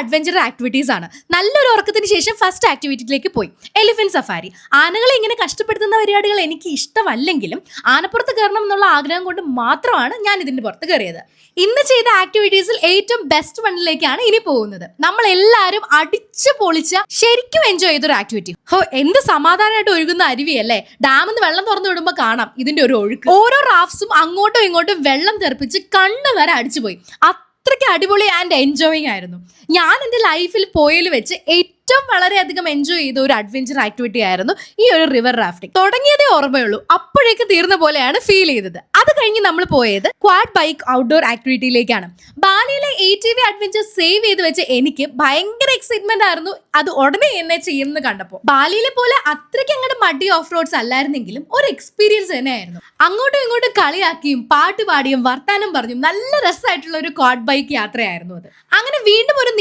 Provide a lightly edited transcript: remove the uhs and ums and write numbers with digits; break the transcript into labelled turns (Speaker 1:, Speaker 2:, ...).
Speaker 1: Adventure activities ആണ്. നല്ലൊരു ഉറക്കത്തിന് ശേഷം ഫസ്റ്റ് ആക്ടിവിറ്റിയിലേക്ക് പോയി, എലിഫന്റ് സഫാരി. ആനകളെ ഇങ്ങനെ കഷ്ടപ്പെടുത്തുന്ന പരിപാടികൾ എനിക്ക് ഇഷ്ടമല്ലെങ്കിലും ആനപ്പുറത്ത് കയറണം എന്നുള്ള ആഗ്രഹം കൊണ്ട് മാത്രമാണ് ഞാൻ ഇതിന്റെ പുറത്ത് കയറിയത്. ഇന്ന് ചെയ്ത ആക്ടിവിറ്റീസിൽ ഏറ്റവും ബെസ്റ്റ് വണ്ണിലേക്കാണ് ഇനി പോകുന്നത്. നമ്മൾ എല്ലാവരും അടിച്ചു പൊളിച്ച ശരിക്കും എൻജോയ് ചെയ്തൊരു ആക്ടിവിറ്റി. എന്ത് സമാധാനമായിട്ട് ഒഴുകുന്ന അരുവിയല്ലേ. ഡാമിന്ന് വെള്ളം തുറന്നു വിടുമ്പോൾ കാണാം ഇതിന്റെ ഒരു ഒഴുക്ക്. ഓരോ റാഫ്റ്റ്സും അങ്ങോട്ടും ഇങ്ങോട്ടും വെള്ളം തെറിപ്പിച്ച് കണ്ണ് വരെ അടിച്ചുപോയി. അത്രയ്ക്ക് അടിപൊളി ആൻഡ് എൻജോയിങ് ആയിരുന്നു. ഞാൻ എൻ്റെ ലൈഫിൽ പോയതിൽ വെച്ച് ഏറ്റവും വളരെയധികം എൻജോയ് ചെയ്ത ഒരു അഡ്വഞ്ചർ ആക്ടിവിറ്റി ആയിരുന്നു ഈ ഒരു റിവർ റാഫ്റ്റിംഗ്. തുടങ്ങിയതേ ഓർമ്മയുള്ളൂ, അപ്പോഴേക്ക് തീർന്ന പോലെയാണ് ഫീൽ ചെയ്തത്. അത് കഴിഞ്ഞ് നമ്മൾ പോയത് ക്വാഡ് ബൈക്ക് ഔട്ട്ഡോർ ആക്ടിവിറ്റിയിലേക്കാണ്. ബാലിയിലെ ATV അഡ്വഞ്ചർ സേവ് ചെയ്ത് വെച്ച് എനിക്ക് ഭയങ്കര എക്സൈറ്റ്മെന്റ് ആയിരുന്നു അത് ഉടനെ എന്നെ ചെയ്യുന്നത് കണ്ടപ്പോൾ. ബാലിയിലെ പോലെ അത്രയ്ക്ക് അങ്ങോട്ട് മടി ഓഫ് റോഡ്സ് അല്ലായിരുന്നെങ്കിലും ഒരു എക്സ്പീരിയൻസ് തന്നെയായിരുന്നു. അങ്ങോട്ടും ഇങ്ങോട്ടും കളിയാക്കിയും പാട്ടുപാടിയും വർത്താനം പറഞ്ഞും നല്ല രസമായിട്ടുള്ള ഒരു ക്വാഡ് ബൈക്ക് യാത്രയായിരുന്നു അത്. അങ്ങനെ വീണ്ടും ഒരു